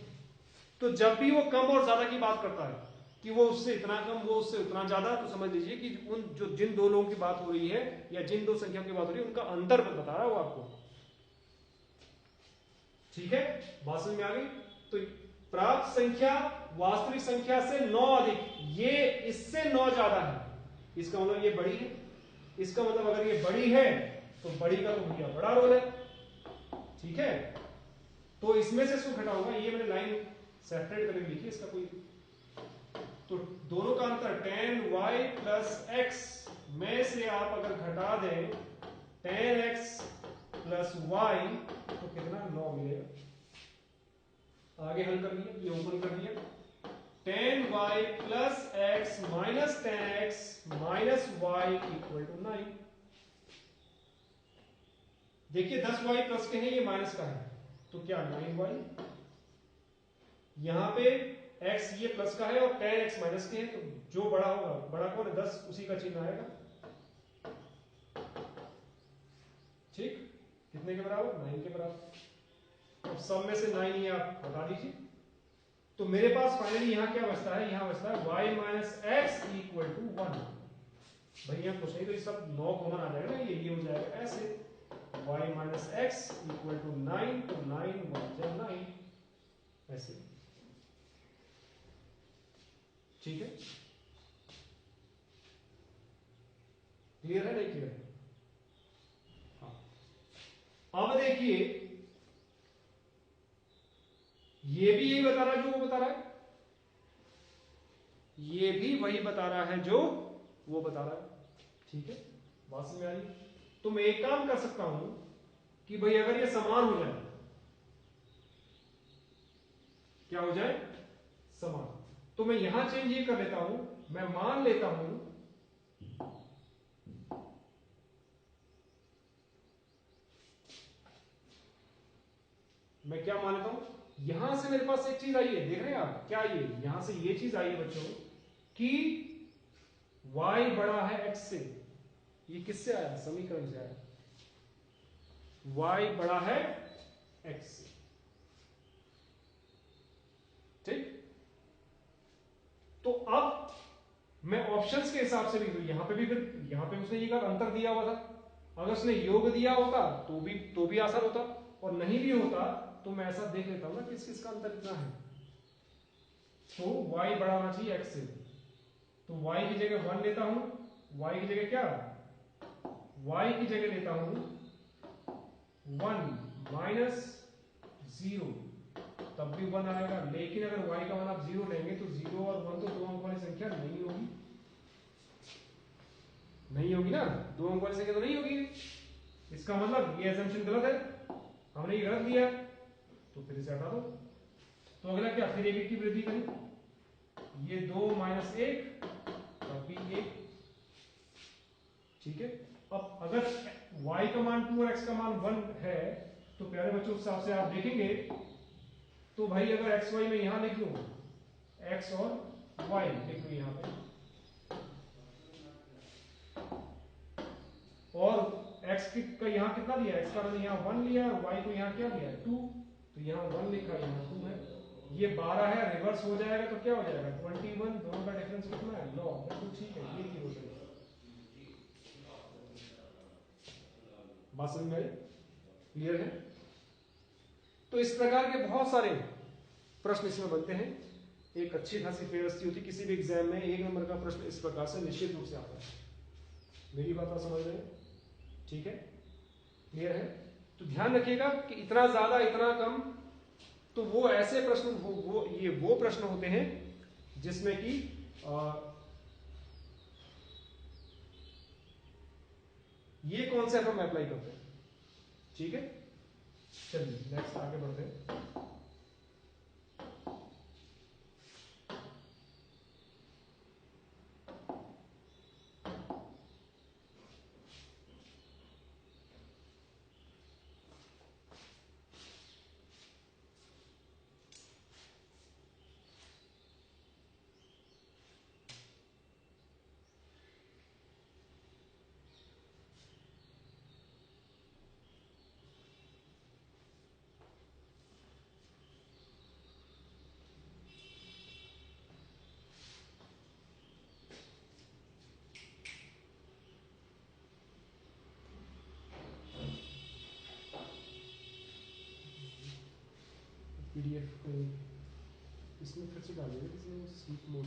तो जब भी वो कम और ज्यादा की बात करता है कि वो उससे इतना कम वो उससे उतना ज्यादा, तो समझ लीजिए कि उन जिन दो लोगों की बात हो रही है या जिन दो संख्याओं की बात हो रही है उनका अंतर बता रहा है वो आपको, ठीक है, बात समझ में आ गई। तो प्राप्त संख्या वास्तविक संख्या से 9 अधिक, ये इससे 9 ज्यादा है, इसका मतलब ये बड़ी है। इसका मतलब अगर ये बड़ी है तो बड़ी का तो भैया बड़ा रोल है, ठीक है। तो इसमें से इसको घटाऊंगा, ये मैंने लाइन सेपरेट करके लिखी, इसका कोई, तो दोनों का अंतर tan y प्लस x में से आप अगर घटा दें tan x प्लस y तो कितना 9 मिलेगा। आगे हल कर लिया, ये ओपन कर दिया, tan y plus x minus tan x minus y equal to 9। देखिए 10y प्लस के हैं, ये माइनस का है, तो क्या 9y, यहां पे x ये प्लस का है और tan x माइनस के हैं, तो जो बड़ा होगा, बड़ा कौन है 10, उसी का चिन्ह आएगा, ठीक, कितने के बराबर 9 के बराबर। अब सब में से 9 ये आप हटा दीजिए, तो मेरे पास फाइनली यहां क्या बचता है, यहां बचता है y minus x equal to 1। भैया कुछ नहीं तो ये सब 9 कॉमन आ जाएगा ना, ये हो जाएगा ऐसे y minus x equal to 9, तो 9 1 9 ऐसे, ठीक है, क्लियर है नहीं क्लियर? हाँ, अब देखिए ये भी यही बता रहा है जो वो बता रहा है, ये भी वही बता रहा है जो वो बता रहा है, ठीक है, बात समझ में आ रही। तो मैं एक काम कर सकता हूं कि भाई अगर ये समान हो जाए, क्या हो जाए, समान, तो मैं यहां चेंज ये कर लेता हूं, मैं मान लेता हूं मैं क्या मान लेता हूं, यहां से मेरे पास एक चीज आई है, देख रहे हैं आप क्या आई है, यहां से ये चीज आई है बच्चों कि y बड़ा है x से, ये किससे आया, समीकरण से आया, y बड़ा है x से, ठीक। तो अब मैं ऑप्शंस के हिसाब से भी, यहां पे भी फिर यहां पे उसने ये अंतर दिया हुआ था, अगर उसने योग दिया होता तो भी आसान होता, और नहीं भी होता तो मैं ऐसा देख लेता हूं ना किस किस का अंतर कितना है। तो y बड़ा होना चाहिए x से, तो y की जगह 1 लेता हूं, y की जगह क्या, y की जगह लेता हूं 1 माइनस 0 तब भी 1 आएगा। लेकिन अगर y का मान आप 0 लेंगे तो 0 और 1 तो 2 अंक वाली संख्या नहीं होगी, नहीं होगी ना, 2 अंक वाली संख्या तो नहीं होगी। इसका मतलब ये अजम्पशन गलत है, हमने ये गलत लिया, तो फिर इसे हटा दो। तो अगला क्या, फिर एक की वृद्धि करें, ये 2 माइनस 1 तब भी 1, ठीक है। अब अगर y का मान 2 और x का मान 1 है तो प्यारे बच्चों उस हिसाब से आप देखेंगे तो भाई अगर एक्स वाई में यहां लिख लूं, x और y लिख लूं यहां पे, और x का यहां कितना लिया, x का मैंने यहां 1 लिया और y को यहां क्या लिया 2, तो यहां 1 लिखा यहां 2 है, ये 12 है, रिवर्स हो जाएगा तो क्या हो जाएगा 21, दोनों का डिफरेंस कितना है 9, बिल्कुल ठीक है, ये की हो जाएगा। बात समझ में आई, क्लियर है। तो इस प्रकार के बहुत सारे प्रश्न इसमें बनते हैं, एक अच्छी खासी व्यवस्था होती है, किसी भी एग्जाम में 1 नंबर का प्रश्न इस प्रकार से निश्चित रूप से आता है। मेरी बात आप समझ रहे हैं, ठीक है, क्लियर है। तो ध्यान रखिएगा कि इतना ज्यादा इतना कम, तो वो ऐसे प्रश्न वो प्रश्न होते हैं जिसमें कि ये कॉन्सेप्ट हम अप्लाई करते हैं, ठीक है। चलिए नेक्स्ट आगे बढ़ते हैं। पीडीएफ इसमें फिर से डाल देंगे, इसमें स्लीप मोड।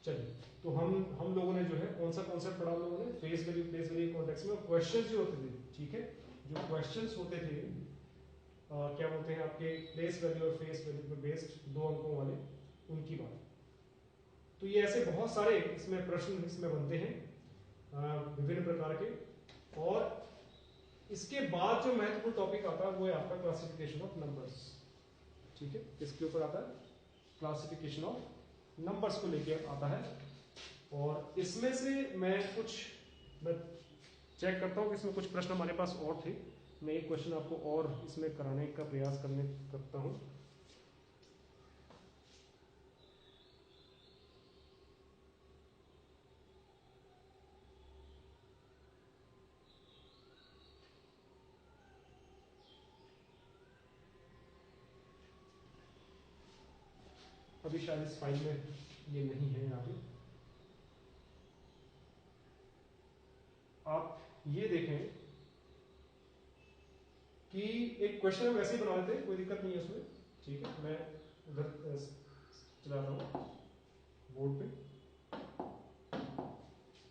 चलिए, तो हम लोगों ने जो है कौन सा कॉन्सेप्ट पढ़ा, हम लोगों ने face value place value context में क्वेश्चंस जो होते थे, ठीक है, जो क्वेश्चंस होते थे क्या बोलते हैं आपके प्लेस वैल्यू और फेस वैल्यू पे बेस्ड 2 अंकों वाले, उनकी बात। तो ये ऐसे बहुत सारे इसमें प्रश्न इसमें बनते हैं विभिन्न प्रकार के। और इसके बाद जो महत्वपूर्ण टॉपिक आता है वो है आपका क्लासिफिकेशन ऑफ नंबर्स, ठीक है। किसके ऊपर आता है, क्लासिफिकेशन ऑफ नंबर्स को लेके आता है। और इसमें से मैं चेक करता हूँ कि इसमें कुछ प्रश्न हमारे पास और थे, मैं एक क्वेश्चन आपको और इसमें कराने का प्रयास करता हूँ। अभी शायद इस फाइल में ये नहीं है, यहाँ पे आप ये देखें कि एक क्वेश्चन हम वैसे ही बना लेते हैं, कोई दिक्कत नहीं है उसमें, ठीक है। मैं उधर चला रहा हूं बोर्ड पे।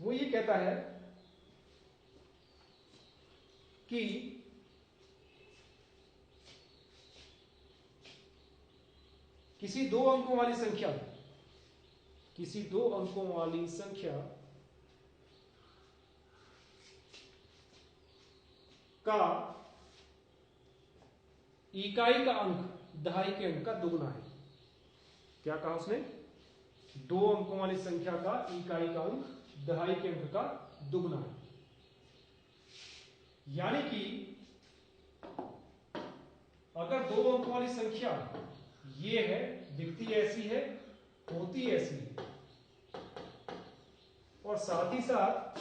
वो ये कहता है कि किसी 2 अंकों वाली संख्या, किसी 2 अंकों वाली संख्या का इकाई का अंक दहाई के अंक का दुगना है। क्या कहा उसने, 2 अंकों वाली संख्या का इकाई का अंक दहाई के अंक का दुगना है। यानी कि अगर 2 अंकों वाली संख्या ये है, दिखती ऐसी है, होती ऐसी है, और साथ ही साथ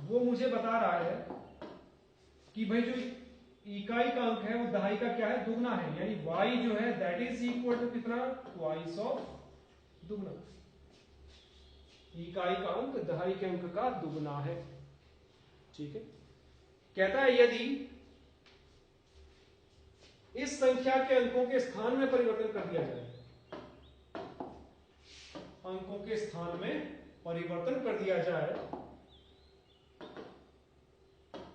वो मुझे बता रहा है कि भाई जो इकाई का अंक है वो दहाई का क्या है, दुगना है, यानी y जो है दैट इज इक्वल टू कितना, ट्वाइस ऑफ दुगना। इकाई का अंक दहाई के अंक का दुगना है, ठीक है। कहता है यदि इस संख्या के अंकों के स्थान में परिवर्तन कर दिया जाए, अंकों के स्थान में परिवर्तन कर दिया जाए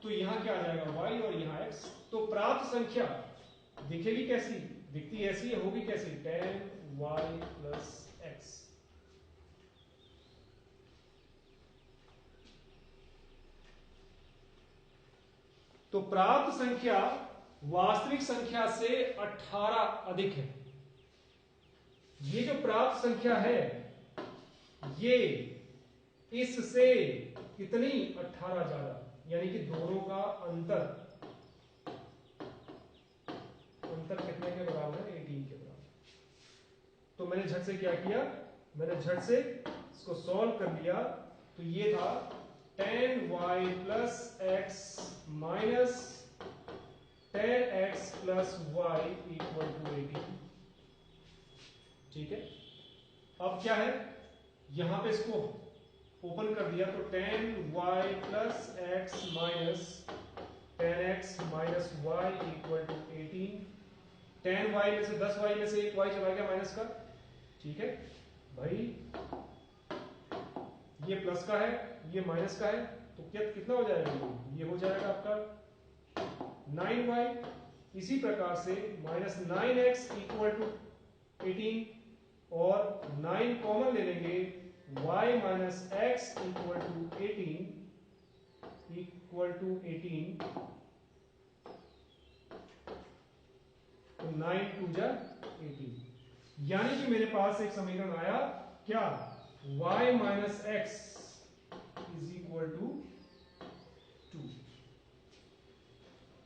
तो यहां क्या आ जाएगा y और यहां x। तो प्राप्त संख्या दिखेगी कैसी, दिखती ऐसी होगी कैसी, 10y प्लस x। तो प्राप्त संख्या वास्तविक संख्या से 18 अधिक है। ये जो प्राप्त संख्या है ये इससे कितनी 18 ज्यादा, यानी कि दोनों का अंतर कितने के बराबर है, 18 के बराबर। तो मैंने झट से क्या किया, मैंने झट से इसको सॉल्व कर लिया। तो ये था 10y plus x minus 10x plus y equal to 18। ठीक है, अब क्या है, यहां पे इसको ओपन कर दिया तो 10y plus x minus 10x minus y equal to 18। 10y में से 10y में से एक y चला गया माइनस का। ठीक है भाई, ये प्लस का है ये माइनस का है, तो क्या कितना हो जाएगा, ये हो जाएगा आपका 9y। इसी प्रकार से माइनस 9x इक्वल टू 18 और 9 कॉमन ले लेंगे, y minus x equal to 18 तो 9 2 जा 18। यानी कि मेरे पास एक समीकरण आया क्या, y minus x is equal to 2।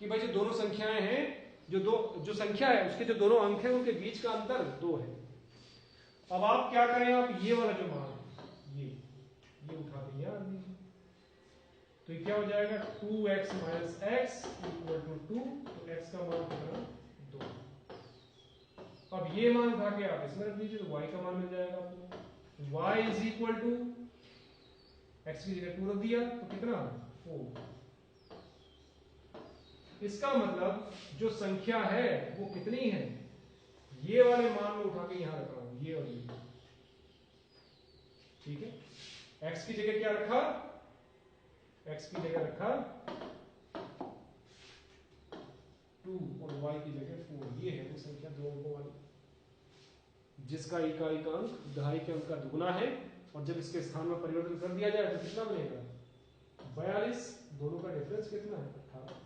कि भाई जो दोनों संख्याएं हैं, जो संख्या है उसके जो दोनों अंक हैं उनके बीच का अंतर 2 है। अब आप क्या करें, आप ये वाला जो मान ये उठा दें यार, तो ये क्या हो जाएगा 2x minus x equal to 2। तो x का मान कितना 2। अब ये मान उठा के आप इसमें रख दीजिए तो y का मान मिल जाएगा आपको। y is equal to x की जगह 2 रख दिया तो कितना 4। इसका मतलब जो संख्या है वो कितनी है, ये वाले मान में उठा के यहां रख रहा हूं, ये और ये। ठीक है, x की जगह क्या रखा, x की जगह रखा 2 और y की जगह 4। ये है वो संख्या 2 अंकों वाली जिसका इकाई का अंक दहाई के अंक का दुगुना है, और जब इसके स्थान में परिवर्तन कर दिया जाए तो कितना बनेगा 42। दोनों का डिफरेंस कितना है 18।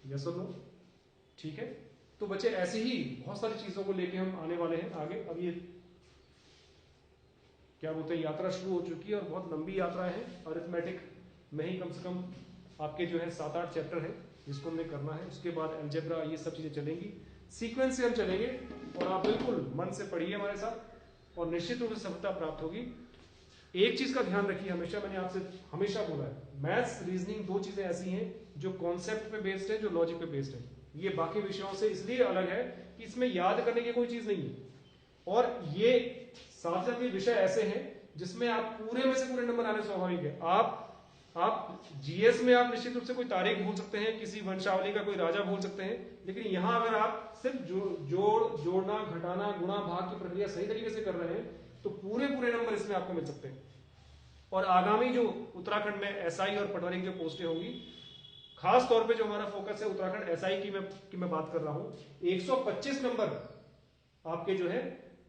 यस और नो। ठीक है, तो बच्चे ऐसे ही बहुत सारी चीजों को लेके हम आने वाले हैं आगे। अब ये क्या बोलते हैं, यात्रा शुरू हो चुकी है और बहुत लंबी यात्रा है। अरिथमेटिक में ही कम से कम आपके जो है 7-8 चैप्टर है जिसको हमने करना है। उसके बाद अलजेब्रा, ये सब चीजें चलेंगी, सीक्वेंस से हम चलेंगे। और आप बिल्कुल मन से पढ़िए हमारे साथ और निश्चित रूप से सफलता प्राप्त होगी। एक चीज का ध्यान रखिए, हमेशा मैंने आपसे हमेशा बोला है, मैथ्स रीजनिंग 2 चीजें ऐसी हैं जो कॉन्सेप्ट पे बेस्ड है, जो लॉजिक पे बेस्ड है। ये बाकी विषयों से इसलिए अलग है कि इसमें याद करने की कोई चीज नहीं है, और ये साथ साथ ये विषय ऐसे हैं जिसमें आप पूरे में से पूरे नंबर आने स्वाभाविक है। आप जीएस में आप निश्चित रूप से कोई तारीख भूल सकते हैं, किसी वंशावली का कोई राजा भूल सकते हैं, लेकिन यहां अगर आप सिर्फ जोड़ना, घटाना, गुणा, भाग की प्रक्रिया सही तरीके से कर रहे हैं तो पूरे नंबर इसमें आपको मिल सकते हैं। और आगामी जो उत्तराखंड में एसआई और पटवारी की जो पोस्टें होंगी, खास तौर पे जो हमारा फोकस है उत्तराखंड एसआई की मैं बात कर रहा हूं, 125 नंबर आपके जो है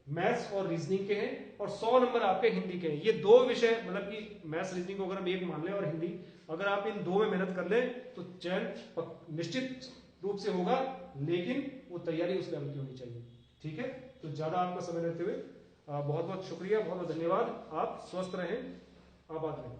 मैथ्स और रीजनिंग के हैं और 100 नंबर आपके हिंदी के हैं। ये 2 विषय, मतलब कि मैथ्स रीजनिंग को अगर हम एक मान लें और हिंदी, अगर आप इन 2 में मेहनत कर लें तो चयन निश्चित रूप से होगा, लेकिन वो तैयारी उस लेवल की होनी चाहिए। ठीक है, तो ज्यादा आपका समय लेते हुए बहुत बहुत शुक्रिया, बहुत बहुत धन्यवाद। आप स्वस्थ रहें, आबाद रहें।